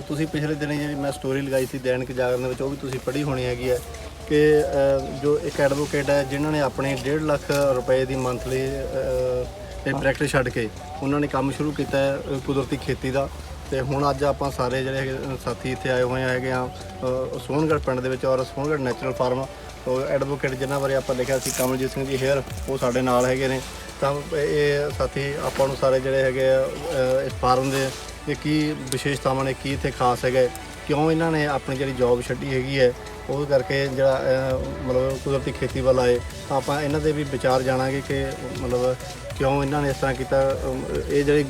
ਤੁਸੀਂ ਪਿਛਲੇ ਦਿਨ ਜਿਹੜੀ ਮੈਂ ਸਟੋਰੀ ਲਗਾਈ ਸੀ ਦੈਨਿਕ ਜਾਗਰਣ ਦੇ ਵਿੱਚ, ਉਹ ਵੀ ਤੁਸੀਂ ਪੜ੍ਹੀ ਹੋਣੀ ਹੈਗੀ ਹੈ ਕਿ ਜੋ ਇੱਕ ਐਡਵੋਕੇਟ ਹੈ ਜਿਨ੍ਹਾਂ ਨੇ ਆਪਣੀ 1.5 ਲੱਖ ਰੁਪਏ ਦੀ ਮੰਥਲੀ ਪ੍ਰੈਕਟਿਸ ਛੱਡ ਕੇ ਉਹਨਾਂ ਨੇ ਕੰਮ ਸ਼ੁਰੂ ਕੀਤਾ ਹੈ ਕੁਦਰਤੀ ਖੇਤੀ ਦਾ। ਤੇ ਹੁਣ ਅੱਜ ਆਪਾਂ ਸਾਰੇ ਜਿਹੜੇ ਹੈਗੇ ਸਾਥੀ ਇੱਥੇ ਆਏ ਹੋਏ ਹੈਗੇ ਆ ਸੋਹਣਗੜ੍ਹ ਪਿੰਡ ਦੇ ਵਿੱਚ, ਔਰ ਸੋਹਣਗੜ੍ਹ ਨੈਚੁਰਲ ਫਾਰਮ ਐਡਵੋਕੇਟ ਜਿਨ੍ਹਾਂ ਬਾਰੇ ਆਪਾਂ ਲਿਖਿਆ ਸੀ ਕਮਲਜੀਤ ਸਿੰਘ ਜੀ ਹੇਅਰ, ਉਹ ਸਾਡੇ ਨਾਲ ਹੈਗੇ ਨੇ। ਤਾਂ ਇਹ ਸਾਥੀ ਆਪਾਂ ਨੂੰ ਸਾਰੇ ਜਿਹੜੇ ਹੈਗੇ ਆ ਇਸ ਫਾਰਮ ਦੇ ਕੀ ਵਿਸ਼ੇਸ਼ਤਾਵਾਂ ਨੇ, ਕੀ ਇੱਥੇ ਖਾਸ ਹੈਗਾ, ਕਿਉਂ ਇਹਨਾਂ ਨੇ ਆਪਣੀ ਜਿਹੜੀ ਜੋਬ ਛੱਡੀ ਹੈਗੀ ਹੈ ਉਹ ਕਰਕੇ ਜਿਹੜਾ ਮਤਲਬ ਕੁਦਰਤੀ ਖੇਤੀ ਵੱਲ ਆਏ। ਤਾਂ ਆਪਾਂ ਇਹਨਾਂ ਦੇ ਵੀ ਵਿਚਾਰ ਜਾਣਾਂਗੇ ਕਿ ਮਤਲਬ ਕਿਉਂ ਇਹਨਾਂ ਨੇ ਇਸ ਤਰ੍ਹਾਂ ਕੀਤਾ। ਇਹ ਜਿਹੜੀ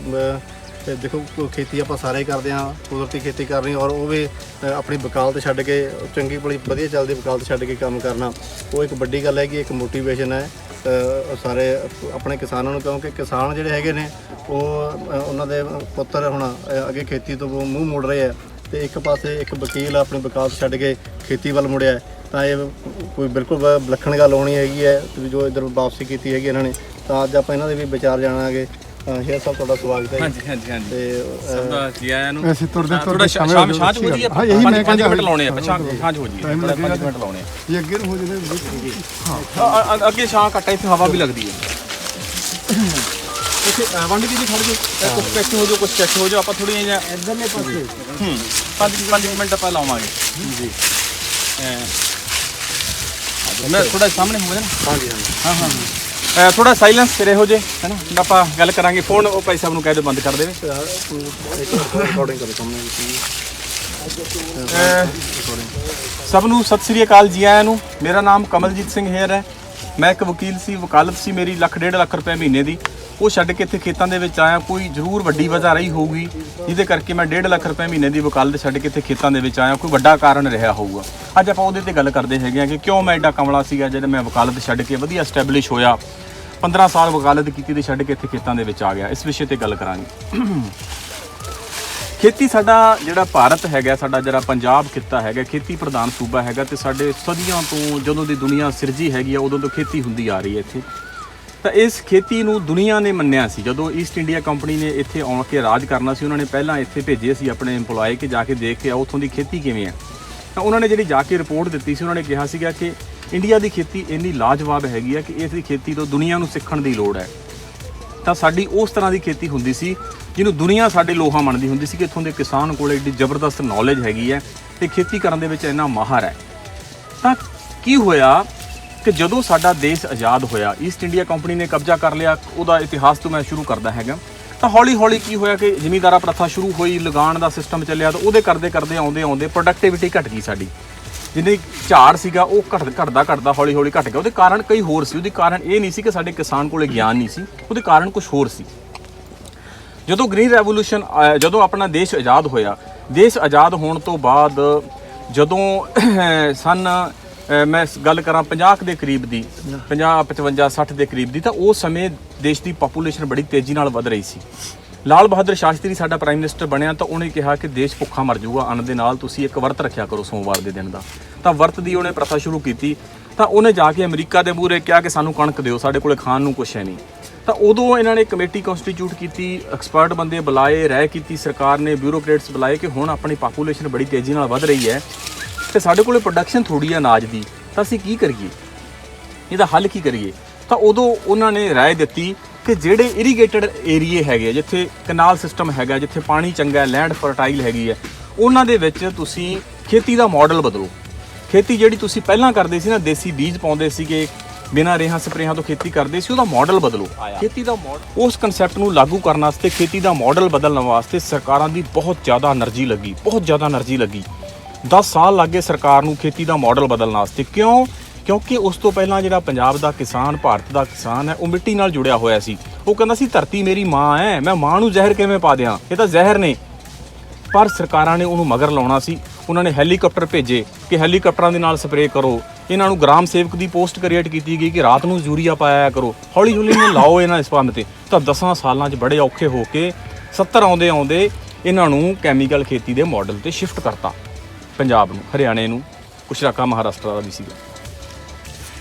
ਦੇਖੋ ਖੇਤੀ ਆਪਾਂ ਸਾਰੇ ਕਰਦੇ ਹਾਂ, ਕੁਦਰਤੀ ਖੇਤੀ ਕਰਨੀ, ਔਰ ਉਹ ਵੀ ਆਪਣੀ ਵਕਾਲਤ ਛੱਡ ਕੇ ਚੰਗੀ ਭਲੀ ਵਧੀਆ ਚੱਲਦੀ ਵਕਾਲਤ ਛੱਡ ਕੇ ਕੰਮ ਕਰਨਾ, ਉਹ ਇੱਕ ਵੱਡੀ ਗੱਲ ਹੈ ਕਿ ਇੱਕ ਮੋਟੀਵੇਸ਼ਨ ਹੈ ਸਾਰੇ ਆਪਣੇ ਕਿਸਾਨਾਂ ਨੂੰ, ਕਿਉਂਕਿ ਕਿਸਾਨ ਜਿਹੜੇ ਹੈਗੇ ਨੇ ਉਹ ਉਹਨਾਂ ਦੇ ਪੁੱਤਰ ਹੁਣ ਅੱਗੇ ਖੇਤੀ ਤੋਂ ਮੂੰਹ ਮੋੜ ਰਹੇ ਆ, ਤੇ ਇੱਕ ਪਾਸੇ ਇੱਕ ਵਕੀਲ ਆਪਣੀ ਵਕਾਲਤ ਛੱਡ ਕੇ ਖੇਤੀ ਵੱਲ ਮੁੜਿਆ। ਤਾਂ ਇਹ ਕੋਈ ਬਿਲਕੁਲ ਵਿਲੱਖਣ ਗੱਲ ਹੋਣੀ ਹੈਗੀ ਹੈ ਜੋ ਇੱਧਰ ਵਾਪਸੀ ਕੀਤੀ ਹੈਗੀ ਇਹਨਾਂ ਨੇ। ਤਾਂ ਅੱਜ ਆਪਾਂ ਇਹਨਾਂ ਦੇ ਵੀ ਵਿਚਾਰ ਜਾਣਾਂਗੇ। ਹੇਅਰ ਸਾਹਿਬ ਤੁਹਾਡਾ ਸਵਾਗਤ ਹੈ। ਹਾਂਜੀ ਹਾਂਜੀ ਹਾਂਜੀ ਤੇ ਸਭ ਦਾ ਜੀ ਆਇਆਂ ਨੂੰ। ਅਸੀਂ ਤੁਰਦੇ ਥੋੜਾ ਸ਼ਾਮ ਸ਼ਾਂਤ ਹੋ ਜੀ, 5 ਮਿੰਟ ਲਾਉਣੇ ਆ, ਸ਼ਾਂਤ ਹੋ ਜੀ, 5 ਮਿੰਟ ਲਾਉਣੇ ਆ। ਇਹ ਅੱਗੇ ਨੂੰ ਹੋ ਜਾਵੇ। ਹਾਂ ਅੱਗੇ ਛਾਂ ਘੱਟ, ਇੱਥੇ ਹਵਾ ਵੀ ਲੱਗਦੀ ਹੈ। ਇੱਥੇ ਵੰਡ ਦੀ ਜੀ ਖੜ ਜਾਓ, ਕੁਝ ਚੈੱਕ ਹੋ ਜਾਓ, ਕੁਝ ਚੈੱਕ ਹੋ ਜਾਓ। ਆਪਾਂ ਥੋੜ੍ਹੀਆਂ ਜਿਹੀਆਂ ਇੱਧਰਲੇ ਪਾਸੇ 5 ਮਿੰਟ ਆਪਾਂ ਲਾਵਾਂਗੇ ਜੀ। ਮੈਂ ਥੋੜਾ ਸਾਹਮਣੇ ਹੋ ਜਾਣਾ। ਹਾਂਜੀ ਹਾਂ ਹਾਂ ਹਾਂ ਥੋੜਾ ਸਾਇਲੈਂਸ ਫਿਰ ਇਹੋ ਜੇ ਹੈ ਨਾ, ਆਪਾਂ ਗੱਲ ਕਰਾਂਗੇ। ਫੋਨ ਉਹ ਭਾਈ ਸਾਹਿਬ ਨੂੰ ਕਹਿ ਦਿਓ ਬੰਦ ਕਰ ਦੇਵੇ। ਰਿਕਾਰਡਿੰਗ ਕਰੋ ਸਾਹਮਣੇ। ਸਭ ਨੂੰ ਸਤਿ ਸ੍ਰੀ ਅਕਾਲ, ਜੀ ਆਇਆਂ ਨੂੰ। ਮੇਰਾ ਨਾਮ ਕਮਲਜੀਤ ਸਿੰਘ ਹੇਅਰ ਹੈ। ਮੈਂ ਇੱਕ ਵਕੀਲ ਸੀ, ਵਕਾਲਤ ਸੀ ਮੇਰੀ 1.5 ਲੱਖ ਰੁਪਏ ਮਹੀਨੇ ਦੀ। ਉਹ ਛੱਡ ਕੇ ਇੱਥੇ ਖੇਤਾਂ ਦੇ ਵਿੱਚ ਆਇਆ। ਕੋਈ ਜ਼ਰੂਰ ਵੱਡੀ ਵਜ੍ਹਾ ਰਹੀ ਹੋਊਗੀ ਜਿਹਦੇ ਕਰਕੇ ਮੈਂ 1.5 ਲੱਖ ਰੁਪਏ ਮਹੀਨੇ ਦੀ ਵਕਾਲਤ ਛੱਡ ਕੇ ਇੱਥੇ ਖੇਤਾਂ ਦੇ ਵਿੱਚ ਆਇਆ। ਕੋਈ ਵੱਡਾ ਕਾਰਨ ਰਿਹਾ ਹੋਊਗਾ। ਅੱਜ ਆਪਾਂ ਉਹਦੇ 'ਤੇ ਗੱਲ ਕਰਦੇ ਹੈਗੇ ਆ ਕਿ ਕਿਉਂ ਮੈਂ ਐਡਾ ਕਮਲਾ ਸੀਗਾ ਜਿਹੜਾ ਮੈਂ ਵਕਾਲਤ ਛੱਡ ਕੇ ਵਧੀਆ ਸਟੈਬਲਿਸ਼ ਹੋਇਆ। 15 ਸਾਲ ਵਕਾਲਤ ਕੀਤੀ ਤੇ ਛੱਡ ਕੇ ਇੱਥੇ ਖੇਤਾਂ ਦੇ ਵਿੱਚ ਆ ਗਿਆ। ਇਸ ਵਿਸ਼ੇ 'ਤੇ ਗੱਲ ਕਰਾਂਗੇ। ਖੇਤੀ ਸਾਡਾ ਜਿਹੜਾ ਭਾਰਤ ਹੈਗਾ, ਸਾਡਾ ਜਿਹੜਾ ਪੰਜਾਬ ਖਿੱਤਾ ਹੈਗਾ, ਖੇਤੀ ਪ੍ਰਧਾਨ ਸੂਬਾ ਹੈਗਾ। ਤੇ ਸਾਡੇ ਸਦੀਆਂ ਤੋਂ ਜਦੋਂ ਦੀ ਦੁਨੀਆ ਸਿਰਜੀ ਹੈਗੀ ਆ ਉਦੋਂ ਤੋਂ ਖੇਤੀ ਹੁੰਦੀ ਆ ਰਹੀ ਹੈ ਇੱਥੇ। ਤਾਂ ਇਸ ਖੇਤੀ ਨੂੰ ਦੁਨੀਆ ਨੇ ਮੰਨਿਆ ਸੀ। ਜਦੋਂ ਈਸਟ ਇੰਡੀਆ ਕੰਪਨੀ ਨੇ ਇੱਥੇ ਆਉਣ ਕੇ ਰਾਜ ਕਰਨਾ ਸੀ, ਉਹਨਾਂ ਨੇ ਪਹਿਲਾਂ ਇੱਥੇ ਭੇਜੇ ਸੀ ਆਪਣੇ EMPLOYE ਕਿ ਜਾ ਕੇ ਦੇਖ ਕੇ ਆਓ ਉੱਥੋਂ ਦੀ ਖੇਤੀ ਕਿਵੇਂ ਹੈ। ਤਾਂ ਉਹਨਾਂ ਨੇ ਜਿਹੜੀ ਜਾ ਕੇ ਰਿਪੋਰਟ ਦਿੱਤੀ ਸੀ, ਉਹਨਾਂ ਨੇ ਕਿਹਾ ਸੀਗਾ ਕਿ ਇੰਡੀਆ ਦੀ ਖੇਤੀ ਇੰਨੀ ਲਾਜਵਾਬ ਹੈਗੀ ਆ ਕਿ ਇਸ ਦੀ ਖੇਤੀ ਤੋਂ ਦੁਨੀਆ ਨੂੰ ਸਿੱਖਣ ਦੀ ਲੋੜ ਹੈ। ਤਾਂ ਸਾਡੀ ਉਸ ਤਰ੍ਹਾਂ ਦੀ ਖੇਤੀ ਹੁੰਦੀ ਸੀ ਜਿਹਨੂੰ ਦੁਨੀਆ ਸਾਡੇ ਲੋਹਾ ਮੰਨਦੀ ਹੁੰਦੀ ਸੀ ਕਿ ਇੱਥੋਂ ਦੇ ਕਿਸਾਨ ਕੋਲ ਏਡੀ ਜ਼ਬਰਦਸਤ ਨੌਲੇਜ ਹੈਗੀ ਹੈ ਤੇ ਖੇਤੀ ਕਰਨ ਦੇ ਵਿੱਚ ਇੰਨਾ ਮਾਹਰ ਹੈ। ਤਾਂ ਕੀ ਹੋਇਆ ਕਿ ਜਦੋਂ ਸਾਡਾ ਦੇਸ਼ ਆਜ਼ਾਦ ਹੋਇਆ, ਈਸਟ ਇੰਡੀਆ ਕੰਪਨੀ ਨੇ ਕਬਜ਼ਾ ਕਰ ਲਿਆ। ਉਹਦਾ ਇਤਿਹਾਸ ਤੋਂ ਮੈਂ ਸ਼ੁਰੂ ਕਰਦਾ ਹੈਗਾ। ਤਾਂ ਹੌਲੀ ਹੌਲੀ ਕੀ ਹੋਇਆ ਕਿ ਜ਼ਿਮੀਂਦਾਰਾ ਪ੍ਰਥਾ ਸ਼ੁਰੂ ਹੋਈ, ਲਗਾਨ ਦਾ ਸਿਸਟਮ ਚੱਲਿਆ। ਤਾਂ ਉਹਦੇ ਕਰਦੇ ਕਰਦੇ ਆਉਂਦੇ ਪ੍ਰੋਡਕਟਿਵਿਟੀ ਘਟ ਗਈ ਸਾਡੀ। ਜਿੰਨੀ ਝਾੜ ਸੀਗਾ ਉਹ ਘਟਦਾ ਹੌਲੀ ਹੌਲੀ ਘਟ ਗਿਆ। ਉਹਦੇ ਕਾਰਨ ਕਈ ਹੋਰ ਸੀ। ਉਹਦੇ ਕਾਰਨ ਇਹ ਨਹੀਂ ਸੀ ਕਿ ਸਾਡੇ ਕਿਸਾਨ ਕੋਲੇ ਗਿਆਨ ਨਹੀਂ ਸੀ, ਉਹਦੇ ਕਾਰਨ ਕੁਝ ਹੋਰ ਸੀ। ਜਦੋਂ ਗ੍ਰੀਨ ਰੈਵੋਲੂਸ਼ਨ ਆਇਆ, ਜਦੋਂ ਆਪਣਾ ਦੇਸ਼ ਆਜ਼ਾਦ ਹੋਇਆ, ਦੇਸ਼ ਆਜ਼ਾਦ ਹੋਣ ਤੋਂ ਬਾਅਦ ਜਦੋਂ ਮੈਂ ਗੱਲ ਕਰਾਂ 50 ਦੇ ਕਰੀਬ ਦੀ, 50, 55, 60 ਦੇ ਕਰੀਬ ਦੀ, ਤਾਂ ਉਸ ਸਮੇਂ ਦੇਸ਼ ਦੀ ਪਾਪੂਲੇਸ਼ਨ ਬੜੀ ਤੇਜ਼ੀ ਨਾਲ ਵੱਧ ਰਹੀ ਸੀ। ਲਾਲ ਬਹਾਦਰ ਸ਼ਾਸਤਰੀ ਸਾਡਾ ਪ੍ਰਾਈਮ ਮਿਨਿਸਟਰ ਬਣਿਆ ਤਾਂ ਉਹਨੇ ਕਿਹਾ ਕਿ ਦੇਸ਼ ਭੁੱਖਾ ਮਰ ਜਾਊਗਾ ਅੰਨ ਦੇ ਨਾਲ, ਤੁਸੀਂ ਇੱਕ ਵਰਤ ਰੱਖਿਆ ਕਰੋ ਸੋਮਵਾਰ ਦੇ ਦਿਨ ਦਾ। ਤਾਂ ਵਰਤ ਦੀ ਉਹਨੇ ਪ੍ਰਥਾ ਸ਼ੁਰੂ ਕੀਤੀ। ਤਾਂ ਉਹਨੇ ਜਾ ਕੇ ਅਮਰੀਕਾ ਦੇ ਮੂਹਰੇ ਕਿਹਾ ਕਿ ਸਾਨੂੰ ਕਣਕ ਦਿਓ, ਸਾਡੇ ਕੋਲੇ ਖਾਣ ਨੂੰ ਕੁਛ ਹੈ ਨਹੀਂ। ਤਾਂ ਉਦੋਂ ਇਹਨਾਂ ਨੇ ਕਮੇਟੀ ਕੰਸਟੀਟਿਊਟ ਕੀਤੀ, ਐਕਸਪਰਟ ਬੰਦੇ ਬੁਲਾਏ, ਰਾਏ ਕੀਤੀ ਸਰਕਾਰ ਨੇ, ਬਿਊਰੋਕਰੇਟਸ ਬੁਲਾਏ ਕਿ ਹੁਣ ਆਪਣੀ ਪਾਪੂਲੇਸ਼ਨ ਬੜੀ ਤੇਜ਼ੀ ਨਾਲ ਵੱਧ ਰਹੀ ਹੈ ਤੇ ਸਾਡੇ ਕੋਲੇ ਪ੍ਰੋਡਕਸ਼ਨ ਥੋੜੀ ਹੈ ਅਨਾਜ ਦੀ, ਤਾਂ ਅਸੀਂ ਕੀ ਕਰੀਏ, ਇਹਦਾ ਹੱਲ ਕੀ ਕਰੀਏ। ਤਾਂ ਉਦੋਂ ਉਹਨਾਂ ਨੇ ਰਾਏ ਦਿੱਤੀ ਕਿ ਜਿਹੜੇ ਇਰੀਗੇਟਡ ਏਰੀਏ ਹੈਗੇ, ਜਿੱਥੇ ਕਨਾਲ ਸਿਸਟਮ ਹੈਗਾ, ਜਿੱਥੇ ਪਾਣੀ ਚੰਗਾ ਹੈ, ਲੈਂਡ ਫਰਟਾਈਲ ਹੈਗੀ ਹੈ, ਉਹਨਾਂ ਦੇ ਵਿੱਚ ਤੁਸੀਂ ਖੇਤੀ ਦਾ ਮਾਡਲ ਬਦਲੋ। ਖੇਤੀ ਜਿਹੜੀ ਤੁਸੀਂ ਪਹਿਲਾਂ ਕਰਦੇ ਸੀ ਨਾ, ਦੇਸੀ ਬੀਜ ਪਾਉਂਦੇ ਸੀਗੇ, ਬਿਨਾਂ ਰੇਹਾਂ ਸਪਰੇਹਾਂ ਤੋਂ ਖੇਤੀ ਕਰਦੇ ਸੀ, ਉਹਦਾ ਮਾਡਲ ਬਦਲੋ। ਖੇਤੀ ਦਾ ਮਾਡਲ, ਉਸ ਕਨਸੈਪਟ ਨੂੰ ਲਾਗੂ ਕਰਨ ਵਾਸਤੇ, ਖੇਤੀ ਦਾ ਮਾਡਲ ਬਦਲਣ ਵਾਸਤੇ ਸਰਕਾਰਾਂ ਦੀ ਬਹੁਤ ਜ਼ਿਆਦਾ એનર્ਜੀ ਲੱਗੀ। 10 ਸਾਲ ਲੱਗੇ ਸਰਕਾਰ ਨੂੰ ਖੇਤੀ ਦਾ ਮਾਡਲ ਬਦਲਣ ਵਾਸਤੇ। ਕਿਉਂਕਿ ਉਸ ਤੋਂ ਪਹਿਲਾਂ ਜਿਹੜਾ ਪੰਜਾਬ ਦਾ ਕਿਸਾਨ, ਭਾਰਤ ਦਾ ਕਿਸਾਨ ਹੈ, ਉਹ ਮਿੱਟੀ ਨਾਲ ਜੁੜਿਆ ਹੋਇਆ ਸੀ। ਉਹ ਕਹਿੰਦਾ ਸੀ ਧਰਤੀ ਮੇਰੀ ਮਾਂ ਹੈ, ਮੈਂ ਮਾਂ ਨੂੰ ਜ਼ਹਿਰ ਕਿਵੇਂ ਪਾ ਦਿਆਂ, ਇਹ ਤਾਂ ਜ਼ਹਿਰ ਨੇ। ਪਰ ਸਰਕਾਰਾਂ ਨੇ ਉਹਨੂੰ ਮਗਰ ਲਾਉਣਾ ਸੀ। ਉਹਨਾਂ ਨੇ ਹੈਲੀਕਾਪਟਰ ਭੇਜੇ ਕਿ ਹੈਲੀਕਾਪਟਰਾਂ ਦੇ ਨਾਲ ਸਪਰੇਅ ਕਰੋ। ਇਹਨਾਂ ਨੂੰ ਗ੍ਰਾਮ ਸੇਵਕ ਦੀ ਪੋਸਟ ਕ੍ਰੀਏਟ ਕੀਤੀ ਗਈ ਕਿ ਰਾਤ ਨੂੰ ਯੂਰੀਆ ਪਾਇਆ ਕਰੋ, ਹੌਲੀ ਹੌਲੀ ਇਹਨੂੰ ਲਾਓ ਇਹਨਾਂ ਇਸ ਪੰਨ 'ਤੇ। ਤਾਂ 10 ਸਾਲਾਂ 'ਚ ਬੜੇ ਔਖੇ ਹੋ ਕੇ 70 ਆਉਂਦੇ ਇਹਨਾਂ ਨੂੰ ਕੈਮੀਕਲ ਖੇਤੀ ਦੇ ਮਾਡਲ 'ਤੇ ਸ਼ਿਫਟ ਕਰਤਾ। ਪੰਜਾਬ ਨੂੰ, ਹਰਿਆਣੇ ਨੂੰ, ਕੁਛ ਇਲਾਕਾ ਮਹਾਰਾਸ਼ਟਰ ਦਾ ਵੀ ਸੀਗਾ।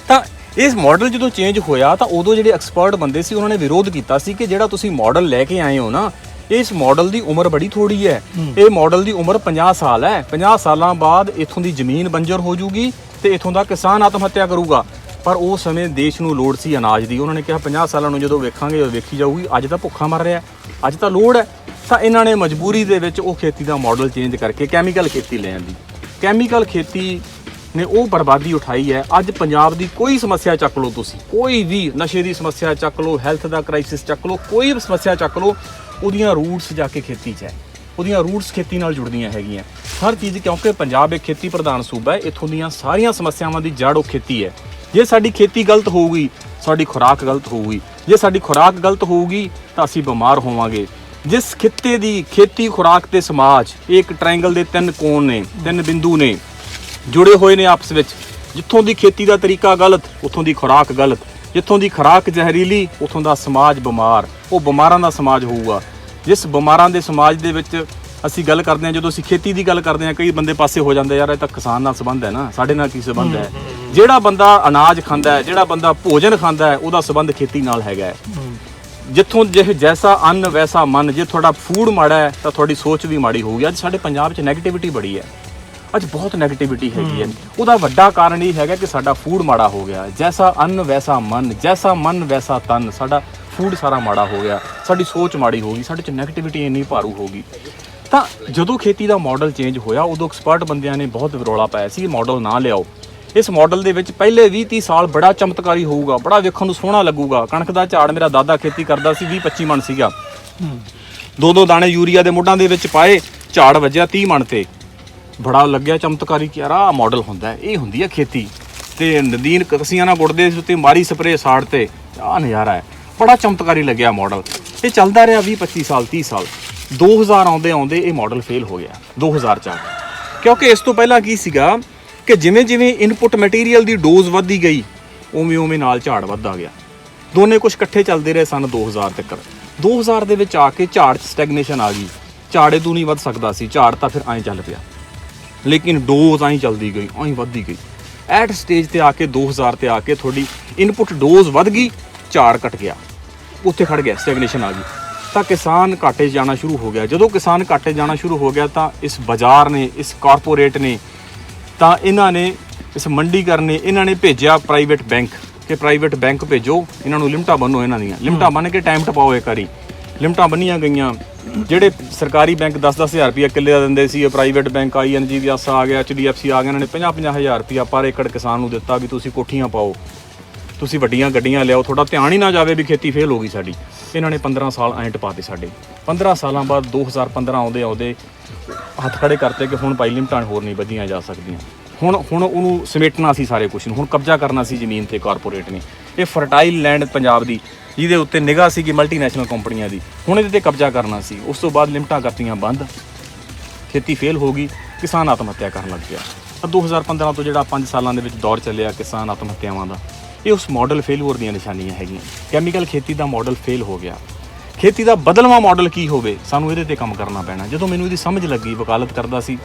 ਤਾਂ ਇਸ ਮਾਡਲ ਜਦੋਂ ਚੇਂਜ ਹੋਇਆ ਤਾਂ ਉਦੋਂ ਜਿਹੜੇ ਐਕਸਪਰਟ ਬੰਦੇ ਸੀ ਉਹਨਾਂ ਨੇ ਵਿਰੋਧ ਕੀਤਾ ਸੀ ਕਿ ਜਿਹੜਾ ਤੁਸੀਂ ਮਾਡਲ ਲੈ ਕੇ ਆਏ ਹੋ ਨਾ, ਇਸ ਮਾਡਲ ਦੀ ਉਮਰ ਬੜੀ ਥੋੜੀ ਹੈ। ਇਹ ਮਾਡਲ ਦੀ ਉਮਰ 50 ਸਾਲ ਹੈ। 50 ਸਾਲਾਂ ਬਾਅਦ ਇਥੋਂ ਦੀ ਜ਼ਮੀਨ ਬੰਜਰ ਹੋ ਜੂਗੀ ਤੇ ਇਥੋਂ ਦਾ ਕਿਸਾਨ ਆਤਮ ਹੱਤਿਆ ਕਰੂਗਾ। ਪਰ ਉਸ ਸਮੇਂ ਦੇਸ਼ ਨੂੰ ਲੋੜ ਸੀ ਅਨਾਜ ਦੀ। ਉਹਨਾਂ ਨੇ ਕਿਹਾ 50 ਸਾਲਾਂ ਨੂੰ ਜਦੋਂ ਵੇਖਾਂਗੇ ਉਹ ਵੇਖੀ ਜਾਊਗੀ, ਅੱਜ ਤਾਂ ਭੁੱਖਾ ਮਰ ਰਿਹਾ, ਅੱਜ ਤਾਂ ਲੋੜ ਹੈ। ਤਾਂ ਇਹਨਾਂ ਨੇ ਮਜਬੂਰੀ ਦੇ ਵਿੱਚ ਉਹ ਖੇਤੀ ਦਾ ਮਾਡਲ ਚੇਂਜ ਕਰਕੇ ਕੈਮੀਕਲ ਖੇਤੀ ਲੈ ਆਂਦੀ। ਕੈਮੀਕਲ ਖੇਤੀ ਨੇ ਉਹ ਬਰਬਾਦੀ ਉਠਾਈ ਹੈ। ਅੱਜ ਪੰਜਾਬ ਦੀ ਕੋਈ ਸਮੱਸਿਆ ਚੱਕ ਲਓ ਤੁਸੀਂ, ਕੋਈ ਵੀ ਨਸ਼ੇ ਦੀ ਸਮੱਸਿਆ ਚੱਕ ਲਓ, ਹੈਲਥ ਦਾ ਕ੍ਰਾਈਸਿਸ ਚੱਕ ਲਓ, ਕੋਈ ਵੀ ਸਮੱਸਿਆ ਚੱਕ ਲਓ, ਉਹਦੀਆਂ ਰੂਟਸ ਜਾ ਕੇ ਖੇਤੀ 'ਚ ਹੈ। ਉਹਦੀਆਂ ਰੂਟਸ ਖੇਤੀ ਨਾਲ ਜੁੜਦੀਆਂ ਹੈਗੀਆਂ ਹਰ ਚੀਜ਼, ਕਿਉਂਕਿ ਪੰਜਾਬ ਇੱਕ ਖੇਤੀ ਪ੍ਰਧਾਨ ਸੂਬਾ ਹੈ। ਇੱਥੋਂ ਦੀਆਂ ਸਾਰੀਆਂ ਸਮੱਸਿਆਵਾਂ ਦੀ ਜੜ ਉਹ ਖੇਤੀ ਹੈ। ਜੇ ਸਾਡੀ ਖੇਤੀ ਗਲਤ ਹੋਊਗੀ, ਸਾਡੀ ਖੁਰਾਕ ਗਲਤ ਹੋਊਗੀ। ਜੇ ਸਾਡੀ ਖੁਰਾਕ ਗਲਤ ਹੋਊਗੀ ਤਾਂ ਅਸੀਂ ਬਿਮਾਰ ਹੋਵਾਂਗੇ। ਜਿਸ ਖਿੱਤੇ ਦੀ ਖੇਤੀ, ਖੁਰਾਕ ਤੇ ਸਮਾਜ, ਇਹ ਇੱਕ ਟ੍ਰਾਇੰਗਲ ਦੇ 3 ਕੋਣ ਨੇ, 3 ਬਿੰਦੂ ਨੇ, ਜੁੜੇ ਹੋਏ ਨੇ ਆਪਸ ਵਿੱਚ। ਜਿੱਥੋਂ ਦੀ ਖੇਤੀ ਦਾ ਤਰੀਕਾ ਗਲਤ, ਉੱਥੋਂ ਦੀ ਖੁਰਾਕ ਗਲਤ। ਜਿੱਥੋਂ ਦੀ ਖੁਰਾਕ ਜ਼ਹਿਰੀਲੀ, ਉੱਥੋਂ ਦਾ ਸਮਾਜ ਬਿਮਾਰ। ਉਹ ਬਿਮਾਰਾਂ ਦਾ ਸਮਾਜ ਹੋਊਗਾ। ਜਿਸ ਬਿਮਾਰਾਂ ਦੇ ਸਮਾਜ ਦੇ ਵਿੱਚ ਅਸੀਂ ਗੱਲ ਕਰਦੇ ਹਾਂ, ਜਦੋਂ ਅਸੀਂ ਖੇਤੀ ਦੀ ਗੱਲ ਕਰਦੇ ਹਾਂ, ਕਈ ਬੰਦੇ ਪਾਸੇ ਹੋ ਜਾਂਦੇ, ਯਾਰ ਇਹ ਤਾਂ ਕਿਸਾਨ ਨਾਲ ਸੰਬੰਧ ਹੈ ਨਾ, ਸਾਡੇ ਨਾਲ ਕੀ ਸੰਬੰਧ ਹੈ? ਜਿਹੜਾ ਬੰਦਾ ਅਨਾਜ ਖਾਂਦਾ ਹੈ, ਜਿਹੜਾ ਬੰਦਾ ਭੋਜਨ ਖਾਂਦਾ ਹੈ, ਉਹਦਾ ਸੰਬੰਧ ਖੇਤੀ ਨਾਲ ਹੈਗਾ ਹੈ। ਜਿੱਥੋਂ ਜੈਸਾ ਅੰਨ ਵੈਸਾ ਮਨ। ਜੇ ਤੁਹਾਡਾ ਫੂਡ ਮਾੜਾ ਹੈ ਤਾਂ ਤੁਹਾਡੀ ਸੋਚ ਵੀ ਮਾੜੀ ਹੋਊਗੀ। ਅੱਜ ਸਾਡੇ ਪੰਜਾਬ 'ਚ ਨੈਗੇਟਿਵਿਟੀ ਬੜੀ ਹੈ, ਅੱਜ ਬਹੁਤ ਨੈਗੇਟਿਵਿਟੀ ਹੈਗੀ ਹੈ। ਉਹਦਾ ਵੱਡਾ ਕਾਰਨ ਇਹ ਹੈਗਾ ਕਿ ਸਾਡਾ ਫੂਡ ਮਾੜਾ ਹੋ ਗਿਆ। ਜੈਸਾ ਅੰਨ ਵੈਸਾ ਮਨ, ਜੈਸਾ ਮਨ ਵੈਸਾ ਤਨ। ਸਾਡਾ ਫੂਡ ਸਾਰਾ ਮਾੜਾ ਹੋ ਗਿਆ, ਸਾਡੀ ਸੋਚ ਮਾੜੀ ਹੋ ਗਈ, ਸਾਡੇ 'ਚ ਨੈਗੇਟਿਵਿਟੀ ਇੰਨੀ ਭਾਰੂ ਹੋ ਗਈ। ਤਾਂ ਜਦੋਂ ਖੇਤੀ ਦਾ ਮਾਡਲ ਚੇਂਜ ਹੋਇਆ, ਉਦੋਂ ਐਕਸਪਰਟ ਬੰਦਿਆਂ ਨੇ ਬਹੁਤ ਰੌਲਾ ਪਾਇਆ ਸੀ, ਮਾਡਲ ਨਾ ਲਿਆਓ। ਇਸ ਮਾਡਲ ਦੇ ਵਿੱਚ ਪਹਿਲੇ 20-30 ਸਾਲ ਬੜਾ ਚਮਤਕਾਰੀ ਹੋਊਗਾ, ਬੜਾ ਵੇਖਣ ਨੂੰ ਸੋਹਣਾ ਲੱਗੂਗਾ। ਕਣਕ ਦਾ ਝਾੜ, ਮੇਰਾ ਦਾਦਾ ਖੇਤੀ ਕਰਦਾ ਸੀ, 20-25 ਮਣ ਸੀਗਾ। 2-2 ਦਾਣੇ ਯੂਰੀਆ ਦੇ ਮੁੱਢਾਂ ਦੇ ਵਿੱਚ ਪਾਏ, ਝਾੜ ਵੱਜਿਆ 30 ਮਣ ਤੇ। ਬੜਾ ਲੱਗਿਆ ਚਮਤਕਾਰੀ ਕਿ ਯਾਰ ਆਹ ਮਾਡਲ ਹੁੰਦਾ ਹੈ, ਇਹ ਹੁੰਦੀ ਹੈ ਖੇਤੀ। ਤੇ ਨਦੀਨ ਕਸੀਆਂ ਨਾਲ ਗੁੜਦੇ ਸੀ ਉੱਤੇ, ਮਾਰੀ ਸਪਰੇ ਸਾੜ ਤੇ, ਆਹ ਨਜ਼ਾਰਾ ਹੈ। ਬੜਾ ਚਮਤਕਾਰੀ ਲੱਗਿਆ ਮਾਡਲ। ਇਹ ਚੱਲਦਾ ਰਿਹਾ 20-25 ਸਾਲ, 30 ਸਾਲ। 2000 ਆਉਂਦੇ ਆਉਂਦੇ ਇਹ ਮਾਡਲ ਫੇਲ ਹੋ ਗਿਆ 2000 ਚ ਆ ਕੇ। ਕਿਉਂਕਿ ਇਸ ਤੋਂ ਪਹਿਲਾਂ ਕੀ ਸੀਗਾ ਕਿ ਜਿਵੇਂ ਜਿਵੇਂ ਇਨਪੁਟ ਮਟੀਰੀਅਲ ਦੀ ਡੋਜ਼ ਵੱਧਦੀ ਗਈ, ਉਵੇਂ ਉਵੇਂ ਨਾਲ ਝਾੜ ਵੱਧਦਾ ਗਿਆ। ਦੋਨੇ ਕੁਝ ਇਕੱਠੇ ਚੱਲਦੇ ਰਹੇ ਸਨ 2000 ਤੱਕ। 2000 ਦੇ ਵਿੱਚ ਆ ਕੇ ਝਾੜ 'ਚ ਸਟੈਗਨੇਸ਼ਨ ਆ ਗਈ। ਝਾੜ ਇਦੋਂ ਨਹੀਂ ਵੱਧ ਸਕਦਾ ਸੀ, ਝਾੜ ਤਾਂ ਫਿਰ ਐਂ ਚੱਲ ਪਿਆ, ਲੇਕਿਨ ਡੋਜ਼ ਐਂ ਚੱਲਦੀ ਗਈ, ਐਂ ਵੱਧਦੀ ਗਈ। ਐਟ ਸਟੇਜ ਤੇ ਆ ਕੇ 2000 ਤੇ ਆ ਕੇ ਤੁਹਾਡੀ ਇਨਪੁਟ ਡੋਜ਼ ਵੱਧ ਗਈ, ਝਾੜ ਘਟ ਗਿਆ, ਉੱਥੇ ਖੜ ਗਿਆ, ਸਟੈਗਨੇਸ਼ਨ ਆ ਗਈ। ਤਾਂ ਕਿਸਾਨ ਘਾਟੇ 'ਚ ਜਾਣਾ ਸ਼ੁਰੂ ਹੋ ਗਿਆ। ਜਦੋਂ ਕਿਸਾਨ ਘਾਟੇ 'ਚ ਜਾਣਾ ਸ਼ੁਰੂ ਹੋ ਗਿਆ ਤਾਂ ਇਸ ਬਾਜ਼ਾਰ ਨੇ, ਇਸ ਕਾਰਪੋਰੇਟ ਨੇ, ਤਾਂ ਇਹਨਾਂ ਨੇ, ਇਸ ਮੰਡੀਕਰਨ ਨੇ, ਇਹਨਾਂ ਨੇ ਭੇਜਿਆ ਪ੍ਰਾਈਵੇਟ ਬੈਂਕ ਕਿ ਪ੍ਰਾਈਵੇਟ ਬੈਂਕ ਭੇਜੋ, ਇਹਨਾਂ ਨੂੰ ਲਿਮਟਾਂ ਬੰਨੋ, ਇਹਨਾਂ ਦੀਆਂ ਲਿਮਟਾਂ ਬੰਨ ਕੇ ਟਾਈਮ ਟਪਾਓ। ਇੱਕ ਵਾਰੀ ਲਿਮਟਾਂ ਬੰਨੀਆਂ ਗਈਆਂ। ਜਿਹੜੇ ਸਰਕਾਰੀ ਬੈਂਕ 10-10 ਹਜ਼ਾਰ ਰੁਪਈਆ ਕਿੱਲੇ ਦਾ ਦਿੰਦੇ ਸੀ, ਪ੍ਰਾਈਵੇਟ ਬੈਂਕ ING ਵਿਆਸਾ ਆ ਗਿਆ, HDFC ਆ ਗਿਆ, ਇਹਨਾਂ ਨੇ 50-50 ਹਜ਼ਾਰ ਰੁਪਈਆ ਪਰ ਏਕੜ ਕਿਸਾਨ ਨੂੰ ਦਿੱਤਾ ਵੀ ਤੁਸੀਂ ਕੋਠੀਆਂ ਪਾਓ, ਤੁਸੀਂ ਵੱਡੀਆਂ ਗੱਡੀਆਂ ਲਿਆਓ, ਤੁਹਾਡਾ ਧਿਆਨ ਹੀ ਨਾ ਜਾਵੇ ਵੀ ਖੇਤੀ ਫੇਲ ਹੋ ਗਈ ਸਾਡੀ। ਇਹਨਾਂ ਨੇ 15 ਸਾਲ ਐਂ ਟਪਾਤੇ ਸਾਡੇ। 15 ਸਾਲਾਂ ਬਾਅਦ 2015 ਆਉਂਦੇ ਹੱਥ ਖੜੇ ਕਰਤੇ ਕਿ ਹੁਣ ਭਾਈ ਲਿਮਟਾਂ ਹੋਰ ਨਹੀਂ ਵਧੀਆਂ ਜਾ ਸਕਦੀਆਂ। ਹੁਣ ਉਹਨੂੰ ਸਮੇਟਣਾ ਸੀ ਸਾਰੇ ਕੁਛ ਨੂੰ, ਹੁਣ ਕਬਜ਼ਾ ਕਰਨਾ ਸੀ ਜ਼ਮੀਨ ਤੇ ਕਾਰਪੋਰੇਟ ਨੇ। ਇਹ ਫਰਟਾਈਲ ਲੈਂਡ ਪੰਜਾਬ ਦੀ, ਜਿਹਦੇ ਉੱਤੇ ਨਿਗਾਹ ਸੀਗੀ ਮਲਟੀਨੈਸ਼ਨਲ ਕੰਪਨੀਆਂ ਦੀ, ਹੁਣ ਇਹਦੇ ਤੇ ਕਬਜ਼ਾ ਕਰਨਾ ਸੀ। ਉਸ ਤੋਂ ਬਾਅਦ ਲਿਮਟਾਂ ਕਰਤੀਆਂ ਬੰਦ, ਖੇਤੀ ਫੇਲ ਹੋ ਗਈ, ਕਿਸਾਨ ਆਤਮ ਹੱਤਿਆ ਕਰਨ ਲੱਗ ਗਿਆ। 2015 ਤੋਂ ਜਿਹੜਾ 5 ਸਾਲਾਂ ਦੇ ਵਿੱਚ ਦੌਰ ਚੱਲਿਆ ਕਿਸਾਨ ਆਤਮ ਹੱਤਿਆਵਾਂ ਦਾ, ਇਹ ਉਸ ਮਾਡਲ ਫੇਲੂਅਰ ਦੀਆਂ ਨਿਸ਼ਾਨੀਆਂ ਹੈਗੀਆਂ। ਕੈਮੀਕਲ ਖੇਤੀ ਦਾ ਮਾਡਲ ਫੇਲ ਹੋ ਗਿਆ। ਖੇਤੀ ਦਾ ਬਦਲਵਾਂ ਮਾਡਲ ਕੀ ਹੋਵੇ, ਸਾਨੂੰ ਇਹਦੇ ਤੇ ਕੰਮ ਕਰਨਾ ਪੈਣਾ। ਜਦੋਂ ਮੈਨੂੰ ਇਹਦੀ ਸਮਝ ਲੱਗੀ, ਵਕਾਲਤ ਕਰਦਾ ਸੀ,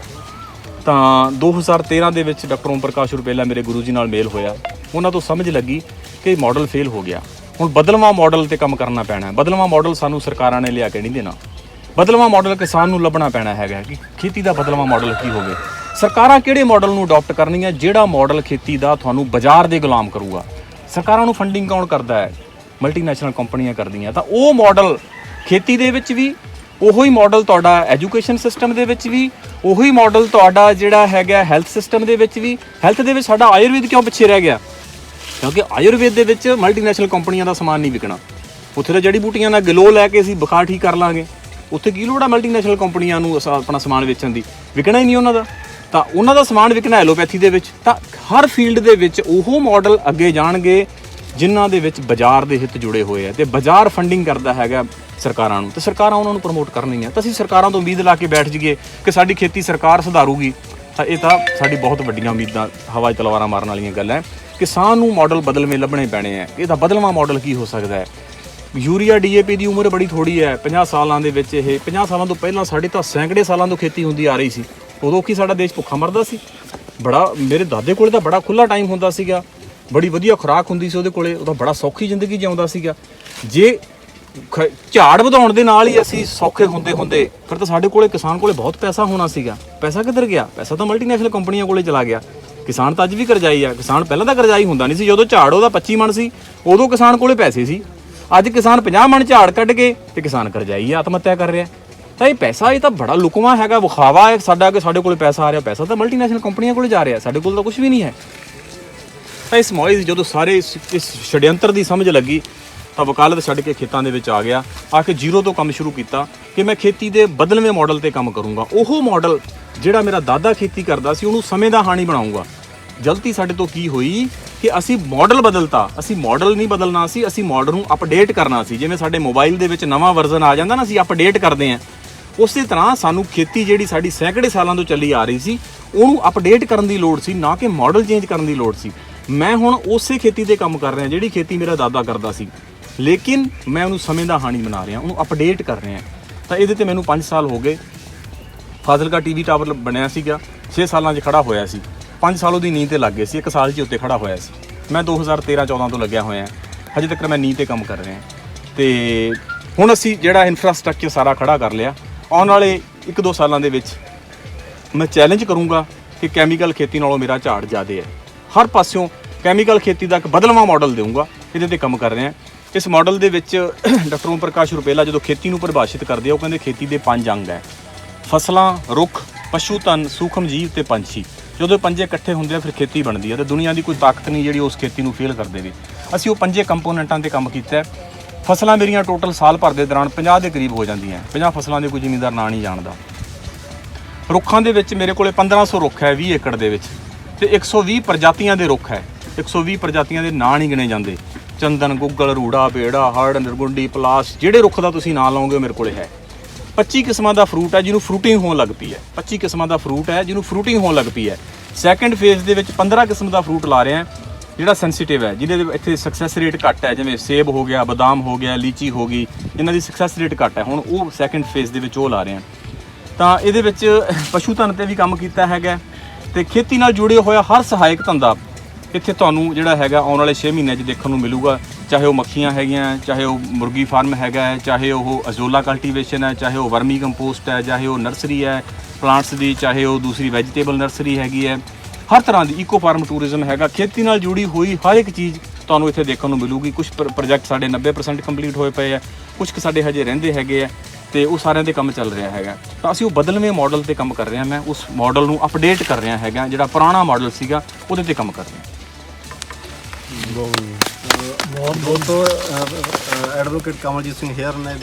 ਤਾਂ 2013 ਦੇ ਵਿੱਚ ਡਾਕਟਰ ਓਮ ਪ੍ਰਕਾਸ਼ ਰੁਪੇਲਾ ਮੇਰੇ ਗੁਰੂ ਜੀ ਨਾਲ ਮੇਲ ਹੋਇਆ। ਉਹਨਾਂ ਤੋਂ ਸਮਝ ਲੱਗੀ ਕਿ ਮਾਡਲ ਫੇਲ ਹੋ ਗਿਆ, ਹੁਣ ਬਦਲਵਾਂ ਮਾਡਲ ਤੇ ਕੰਮ ਕਰਨਾ ਪੈਣਾ। ਬਦਲਵਾਂ ਮਾਡਲ ਸਾਨੂੰ ਸਰਕਾਰਾਂ ਨੇ ਲਿਆ ਕੇ ਨਹੀਂ ਦੇਣਾ। ਬਦਲਵਾਂ ਮਾਡਲ ਕਿਸਾਨ ਨੂੰ ਲੱਭਣਾ ਪੈਣਾ ਹੈਗਾ ਕਿ ਖੇਤੀ ਦਾ ਬਦਲਵਾਂ ਮਾਡਲ ਕੀ ਹੋਵੇ। ਸਰਕਾਰਾਂ ਕਿਹੜੇ ਮਾਡਲ ਨੂੰ ਅਡਾਪਟ ਕਰਨੀਆਂ, ਜਿਹੜਾ ਮਾਡਲ ਖੇਤੀ ਦਾ ਤੁਹਾਨੂੰ ਬਾਜ਼ਾਰ ਦੇ ਗੁਲਾਮ ਕਰੂਗਾ। ਸਰਕਾਰਾਂ ਨੂੰ ਫੰਡਿੰਗ ਕੌਣ ਕਰਦਾ ਹੈ? ਮਲਟੀਨੈਸ਼ਨਲ ਕੰਪਨੀਆਂ ਕਰਦੀਆਂ। ਤਾਂ ਉਹ ਮਾਡਲ ਖੇਤੀ ਦੇ ਵਿੱਚ ਵੀ, ਉਹੀ ਮਾਡਲ ਤੁਹਾਡਾ ਐਜੂਕੇਸ਼ਨ ਸਿਸਟਮ ਦੇ ਵਿੱਚ ਵੀ, ਉਹੀ ਮਾਡਲ ਤੁਹਾਡਾ ਜਿਹੜਾ ਹੈਗਾ ਹੈਲਥ ਸਿਸਟਮ ਦੇ ਵਿੱਚ ਵੀ। ਹੈਲਥ ਦੇ ਵਿੱਚ ਸਾਡਾ ਆਯੁਰਵੇਦ ਕਿਉਂ ਪਿੱਛੇ ਰਹਿ ਗਿਆ? ਕਿਉਂਕਿ ਆਯੁਰਵੇਦ ਦੇ ਵਿੱਚ ਮਲਟੀਨੈਸ਼ਨਲ ਕੰਪਨੀਆਂ ਦਾ ਸਮਾਨ ਨਹੀਂ ਵਿਕਣਾ। ਉੱਥੇ ਤਾਂ ਜੜੀ ਬੂਟੀਆਂ ਦਾ ਗਲੋ ਲੈ ਕੇ ਅਸੀਂ ਬੁਖਾਰ ਠੀਕ ਕਰ ਲਾਂਗੇ। ਉੱਥੇ ਕੀ ਲੋੜ ਆ ਮਲਟੀਨੈਸ਼ਨਲ ਕੰਪਨੀਆਂ ਨੂੰ ਆਪਣਾ ਸਮਾਨ ਵੇਚਣ ਦੀ? ਵਿਕਣਾ ਹੀ ਨਹੀਂ ਉਹਨਾਂ ਦਾ। ਤਾਂ ਉਹਨਾਂ ਦਾ ਸਮਾਨ ਵਿਕਣਾ ਐਲੋਪੈਥੀ ਦੇ ਵਿੱਚ। ਤਾਂ ਹਰ ਫੀਲਡ ਦੇ ਵਿੱਚ ਉਹ ਮਾਡਲ ਅੱਗੇ ਜਾਣਗੇ ਜਿਨ੍ਹਾਂ ਦੇ ਵਿੱਚ ਬਾਜ਼ਾਰ ਦੇ ਹਿੱਤ ਜੁੜੇ ਹੋਏ ਆ, ਤੇ ਬਾਜ਼ਾਰ ਫੰਡਿੰਗ ਕਰਦਾ ਹੈਗਾ ਸਰਕਾਰਾਂ ਨੂੰ, ਤੇ ਸਰਕਾਰਾਂ ਉਹਨਾਂ ਨੂੰ ਪ੍ਰਮੋਟ ਕਰਨੀਆਂ। ਤਾਂ ਅਸੀਂ ਸਰਕਾਰਾਂ ਤੋਂ ਉਮੀਦ ਲਾ ਕੇ ਬੈਠ ਜਾਈਏ ਕਿ ਸਾਡੀ ਖੇਤੀ ਸਰਕਾਰ ਸੁਧਾਰੂਗੀ, ਤਾਂ ਇਹ ਤਾਂ ਸਾਡੀ ਬਹੁਤ ਵੱਡੀਆਂ ਉਮੀਦਾਂ, ਹਵਾ 'ਚ ਤਲਵਾਰਾਂ ਮਾਰਨ ਵਾਲੀਆਂ ਗੱਲਾਂ ਹੈ। ਕਿਸਾਨ ਨੂੰ ਮਾਡਲ ਬਦਲਵੇਂ ਲੱਭਣੇ ਪੈਣੇ ਹੈ। ਇਹਦਾ ਬਦਲਵਾਂ ਮਾਡਲ ਕੀ ਹੋ ਸਕਦਾ ਹੈ? ਯੂਰੀਆ DAP ਦੀ ਉਮਰ ਬੜੀ ਥੋੜੀ ਹੈ। 50 ਸਾਲਾਂ ਦੇ ਵਿੱਚ, ਇਹ 50 ਸਾਲਾਂ ਤੋਂ ਪਹਿਲਾਂ ਸਾਡੇ ਤਾਂ ਸੈਂਕੜੇ ਸਾਲਾਂ ਤੋਂ ਖੇਤੀ ਹੁੰਦੀ ਆ ਰਹੀ ਸੀ। ਉਦੋਂ ਕੀ ਸਾਡਾ ਦੇਸ਼ ਭੁੱਖਾ ਮਰਦਾ ਸੀ? ਬੜਾ, ਮੇਰੇ ਦਾਦੇ ਕੋਲੇ ਤਾਂ ਬੜਾ ਖੁੱਲ੍ਹਾ ਟਾਈਮ ਹੁੰਦਾ ਸੀਗਾ, ਬੜੀ ਵਧੀਆ ਖੁਰਾਕ ਹੁੰਦੀ ਸੀ ਉਹਦੇ ਕੋਲੇ, ਉਹਦਾ ਬੜਾ ਸੌਖੀ ਜ਼ਿੰਦਗੀ ਜਿਉਂਦਾ ਸੀਗਾ। ਜੇ ਝਾੜ ਵਧਾਉਣ ਦੇ ਨਾਲ ਹੀ ਅਸੀਂ ਸੌਖੇ ਹੁੰਦੇ ਹੁੰਦੇ ਫਿਰ ਤਾਂ ਸਾਡੇ ਕੋਲੇ ਕਿਸਾਨ ਕੋਲੇ ਬਹੁਤ ਪੈਸਾ ਹੋਣਾ ਸੀਗਾ। ਪੈਸਾ ਕਿੱਧਰ ਗਿਆ? ਪੈਸਾ ਤਾਂ ਮਲਟੀਨੈਸ਼ਨਲ ਕੰਪਨੀਆਂ ਕੋਲੇ ਚਲਾ ਗਿਆ। ਕਿਸਾਨ ਤਾਂ ਅੱਜ ਵੀ ਕਰਜ਼ਾਈ ਆ। ਕਿਸਾਨ ਪਹਿਲਾਂ ਤਾਂ ਕਰਜ਼ਾਈ ਹੁੰਦਾ ਨਹੀਂ ਸੀ। ਜਦੋਂ ਝਾੜ ਉਹਦਾ 25 ਮਣ ਸੀ ਉਦੋਂ ਕਿਸਾਨ ਕੋਲੇ ਪੈਸੇ ਸੀ। ਅੱਜ ਕਿਸਾਨ 50 ਮਣ ਝਾੜ ਕੱਢ ਕੇ ਤੇ ਕਿਸਾਨ ਕਰਜ਼ਾਈ ਆ, ਆਤਮ ਹੱਤਿਆ ਕਰ ਰਿਹਾ। ਤਾਂ ਇਹ ਪੈਸਾ ਇਹ ਤਾਂ ਬੜਾ ਲੁਕਵਾ ਹੈਗਾ, ਵਿਖਾਵਾ ਹੈ ਸਾਡਾ ਕਿ ਸਾਡੇ ਕੋਲੇ ਪੈਸਾ ਆ ਰਿਹਾ। ਪੈਸਾ ਤਾਂ ਮਲਟੀਨੈਸ਼ਨਲ ਕੰਪਨੀਆਂ ਕੋਲੇ ਜਾ ਰਿਹਾ, ਸਾਡੇ ਕੋਲ ਤਾਂ ਕੁਝ ਵੀ ਨਹੀਂ ਹੈ। ਤਾਂ ਇਸ ਮੌਇਜ਼ ਜਦੋਂ ਸਾਰੇ ਇਸ ਛੜਯੰਤਰ ਦੀ ਸਮਝ ਲੱਗੀ ਤਾਂ ਵਕਾਲਤ ਛੱਡ ਕੇ ਖੇਤਾਂ ਦੇ ਵਿੱਚ ਆ ਗਿਆ। ਆ ਕੇ ਜ਼ੀਰੋ ਤੋਂ ਕੰਮ ਸ਼ੁਰੂ ਕੀਤਾ ਕਿ ਮੈਂ ਖੇਤੀ ਦੇ ਬਦਲਵੇਂ ਮਾਡਲ ਤੇ ਕੰਮ ਕਰੂੰਗਾ। ਉਹ ਮਾਡਲ ਜਿਹੜਾ ਮੇਰਾ ਦਾਦਾ ਖੇਤੀ ਕਰਦਾ ਸੀ ਉਹਨੂੰ ਸਮੇਂ ਦਾ ਹਾਣੀ ਬਣਾਉਂਗਾ। ਗਲਤੀ ਸਾਡੇ ਤੋਂ ਕੀ ਹੋਈ ਕਿ ਅਸੀਂ ਮਾਡਲ ਬਦਲਤਾ। ਅਸੀਂ ਮਾਡਲ ਨਹੀਂ ਬਦਲਣਾ ਸੀ, ਅਸੀਂ ਮਾਡਲ ਨੂੰ ਅਪਡੇਟ ਕਰਨਾ ਸੀ। ਜਿਵੇਂ ਸਾਡੇ ਮੋਬਾਈਲ ਦੇ ਵਿੱਚ ਨਵਾਂ ਵਰਜ਼ਨ ਆ ਜਾਂਦਾ ਨਾ, ਅਸੀਂ ਅਪਡੇਟ ਕਰਦੇ ਹਾਂ। ਉਸੇ ਤਰ੍ਹਾਂ ਸਾਨੂੰ ਖੇਤੀ ਜਿਹੜੀ ਸਾਡੀ ਸੈਂਕੜੇ ਸਾਲਾਂ ਤੋਂ ਚੱਲੀ ਆ ਰਹੀ ਸੀ ਉਹਨੂੰ ਅਪਡੇਟ ਕਰਨ ਦੀ ਲੋੜ ਸੀ, ਨਾ ਕਿ ਮਾਡਲ ਚੇਂਜ ਕਰਨ ਦੀ ਲੋੜ ਸੀ। ਮੈਂ ਹੁਣ ਉਸੇ ਖੇਤੀ ਤੇ ਕੰਮ ਕਰ ਰਿਹਾ ਜਿਹੜੀ ਖੇਤੀ ਮੇਰਾ ਦਾਦਾ ਕਰਦਾ ਸੀ, ਲੇਕਿਨ ਮੈਂ ਉਹਨੂੰ ਸਮੇਂ ਦਾ ਹਾਣੀ ਬਣਾ ਰਿਹਾ, ਉਹਨੂੰ ਅਪਡੇਟ ਕਰ ਰਿਹਾ। ਤਾਂ ਇਹਦੇ ਤੇ ਮੈਨੂੰ 5 ਸਾਲ ਹੋ ਗਏ। ਫਾਜ਼ਿਲਕਾ ਟੀਵੀ ਟਾਵਰ ਬਣਿਆ ਸੀਗਾ, 6 ਸਾਲਾਂ 'ਚ ਖੜਾ ਹੋਇਆ ਸੀ। 5 ਸਾਲ ਉਹਦੀ ਨੀਂਹ ਤੇ ਲੱਗ ਗਏ ਸੀ, 1 ਸਾਲ 'ਚ ਉੱਤੇ ਖੜਾ ਹੋਇਆ ਸੀ। ਮੈਂ 2013-14 ਤੋਂ ਲੱਗਿਆ ਹੋਇਆ, ਹਜੇ ਤੱਕ ਮੈਂ ਨੀਂਹ ਤੇ ਕੰਮ ਕਰ ਰਿਹਾ। ਤੇ ਹੁਣ ਅਸੀਂ ਜਿਹੜਾ ਇਨਫਰਾਸਟ੍ਰਕਚਰ ਸਾਰਾ ਖੜਾ ਕਰ ਲਿਆ। ਆਉਣ ਵਾਲੇ 1-2 ਸਾਲਾਂ ਦੇ ਵਿੱਚ ਮੈਂ ਚੈਲੰਜ ਕਰੂੰਗਾ ਕਿ ਕੈਮੀਕਲ ਖੇਤੀ ਨਾਲੋਂ ਮੇਰਾ ਝਾੜ ਜ਼ਿਆਦਾ ਹੈ। ਹਰ ਪਾਸਿਓਂ ਕੈਮੀਕਲ ਖੇਤੀ ਦਾ ਇੱਕ ਬਦਲਵਾਂ ਮਾਡਲ ਦੇਊਂਗਾ, ਇਹਦੇ ਤੇ ਕੰਮ ਕਰ ਰਿਹਾ। ਇਸ ਮਾਡਲ ਦੇ ਵਿੱਚ ਡਾਕਟਰ ਓਮ ਪ੍ਰਕਾਸ਼ ਰੁਪੇਲਾ ਜਦੋਂ ਖੇਤੀ ਨੂੰ ਪਰਿਭਾਸ਼ਿਤ ਕਰਦੇ ਆ, ਉਹ ਕਹਿੰਦੇ ਖੇਤੀ ਦੇ 5 ਅੰਗ ਹੈ: ਫਸਲਾਂ, ਰੁੱਖ, ਪਸ਼ੂ ਧਨ, ਸੂਖਮ ਜੀਵ ਤੇ ਪੰਛੀ। ਜਦੋਂ ਇਹ ਪੰਜੇ ਇਕੱਠੇ ਹੁੰਦੇ ਆ ਫਿਰ ਖੇਤੀ ਬਣਦੀ ਹੈ। ਤੇ ਦੁਨੀਆ ਦੀ ਕੋਈ ਤਾਕਤ ਨਹੀਂ ਜਿਹੜੀ ਉਸ ਖੇਤੀ ਨੂੰ ਫੇਲ ਕਰ ਦੇਵੇ। ਅਸੀਂ ਉਹ 5 ਕੰਪੋਨੈਂਟਾਂ ਤੇ ਕੰਮ ਕੀਤਾ। ਫਸਲਾਂ ਮੇਰੀਆਂ ਟੋਟਲ ਸਾਲ ਭਰ ਦੇ ਦੌਰਾਨ 50 ਦੇ ਕਰੀਬ ਹੋ ਜਾਂਦੀਆਂ। 50 ਫਸਲਾਂ ਦੇ ਕੋਈ ਜ਼ਿਮੀਂਦਾਰ ਨਾਂ ਨਹੀਂ ਜਾਣਦਾ। ਰੁੱਖਾਂ ਦੇ ਵਿੱਚ ਮੇਰੇ ਕੋਲੇ 1500 ਰੁੱਖ ਹੈ 20 ਏਕੜ ਦੇ ਵਿੱਚ, ਤੇ 120 ਪ੍ਰਜਾਤੀਆਂ ਦੇ ਰੁੱਖ ਹੈ। 120 ਪ੍ਰਜਾਤੀਆਂ ਦੇ ਨਾਂ ਨਹੀਂ ਗਿਣੇ ਜਾਂਦੇ। ਚੰਦਨ, ਗੁੱਗਲ, ਰੂੜਾ, ਬੇੜਾ, ਹਰੜ, ਨਿਰਗੁੰਡੀ, ਪਲਾਸ, ਜਿਹੜੇ ਰੁੱਖ ਦਾ ਤੁਸੀਂ ਨਾਂ ਲਾਓਗੇ ਮੇਰੇ ਕੋਲੇ ਹੈ। 25 ਕਿਸਮਾਂ ਦਾ ਫਰੂਟ ਹੈ ਜਿਹਨੂੰ ਫਰੂਟਿੰਗ ਹੋਣ ਲੱਗ ਪਈ ਹੈ। 25 ਕਿਸਮਾਂ ਦਾ ਫਰੂਟ ਹੈ ਜਿਹਨੂੰ ਫਰੂਟਿੰਗ ਹੋਣ ਲੱਗ ਪਈ ਹੈ। ਸੈਕੰਡ ਫੇਜ਼ ਦੇ ਵਿੱਚ 15 ਕਿਸਮ ਦਾ ਫਰੂਟ ਲਾ ਰਿਹਾ ਜਿਹੜਾ ਸੈਂਸਿਟਿਵ ਹੈ, ਜਿਹਦੇ ਇੱਥੇ ਸਕਸੈਸ ਰੇਟ ਘੱਟ ਹੈ, ਜਿਵੇਂ ਸੇਬ ਹੋ ਗਿਆ, ਬਦਾਮ ਹੋ ਗਿਆ, ਲੀਚੀ ਹੋ ਗਈ, ਇਹਨਾਂ ਦੀ ਸਕਸੈਸ ਰੇਟ ਘੱਟ ਹੈ। ਹੁਣ ਉਹ ਸੈਕੰਡ ਫੇਜ਼ ਦੇ ਵਿੱਚ ਉਹ ਲਾ ਰਹੇ ਹਾਂ। ਤਾਂ ਇਹਦੇ ਵਿੱਚ ਪਸ਼ੂ ਧਨ ਤੇ ਵੀ ਕੰਮ ਕੀਤਾ ਹੈਗਾ ਤੇ ਖੇਤੀ ਨਾਲ ਜੁੜੇ ਹੋਇਆ ਹਰ ਸਹਾਇਕ ਧੰਦਾ ਇੱਥੇ ਤੁਹਾਨੂੰ ਜਿਹੜਾ ਹੈਗਾ ਆਉਣ ਵਾਲੇ 6 ਮਹੀਨਿਆਂ 'ਚ ਦੇਖਣ ਨੂੰ ਮਿਲੂਗਾ। ਚਾਹੇ ਉਹ ਮੱਖੀਆਂ ਹੈਗੀਆਂ, ਚਾਹੇ ਉਹ ਮੁਰਗੀ ਫਾਰਮ ਹੈਗਾ ਹੈ, ਚਾਹੇ ਉਹ ਅਜ਼ੋਲਾ ਕਲਟੀਵੇਸ਼ਨ ਹੈ, ਚਾਹੇ ਉਹ ਵਰਮੀ ਕੰਪੋਸਟ ਹੈ, ਚਾਹੇ ਉਹ ਨਰਸਰੀ ਹੈ ਪਲਾਂਟਸ ਦੀ, ਚਾਹੇ ਉਹ ਦੂਸਰੀ ਵੈਜੀਟੇਬਲ ਨਰਸਰੀ ਹੈਗੀ ਹੈ। ਹਰ ਤਰ੍ਹਾਂ ਦੀ ਇਕੋ ਫਾਰਮ ਟੂਰਿਜ਼ਮ ਹੈਗਾ। ਖੇਤੀ ਨਾਲ ਜੁੜੀ ਹੋਈ ਹਰ ਇੱਕ ਚੀਜ਼ ਤੁਹਾਨੂੰ ਇੱਥੇ ਦੇਖਣ ਨੂੰ ਮਿਲੂਗੀ। ਕੁਝ ਪ੍ਰੋਜੈਕਟ ਸਾਡੇ 90% ਕੰਪਲੀਟ ਹੋਏ ਪਏ ਆ, ਕੁਝ ਕੁ ਸਾਡੇ ਹਜੇ ਰਹਿੰਦੇ ਹੈਗੇ ਆ ਤੇ ਉਹ ਸਾਰਿਆਂ ਦੇ ਕੰਮ ਚੱਲ ਰਿਹਾ ਹੈਗਾ। ਤਾਂ ਅਸੀਂ ਉਹ ਬਦਲਵੇਂ ਮਾਡਲ ਤੇ ਕੰਮ ਕਰ ਰਹੇ ਹਾਂ। ਮੈਂ ਉਸ ਮਾਡਲ ਨੂੰ ਅਪਡੇਟ ਕਰ ਰਿਹਾ ਹੈਗਾ। ਜਿਹੜਾ ਪੁਰਾਣਾ ਮਾਡਲ ਸੀਗਾ ਉਹਦੇ ਤੇ ਕੰਮ ਕਰ ਰਿਹਾ। ਬਹੁਤ ਐਡਵੋਕੇਟ ਕਮਲਜੀਤ ਸਿੰਘ ਹੇਅਰ ਨੇ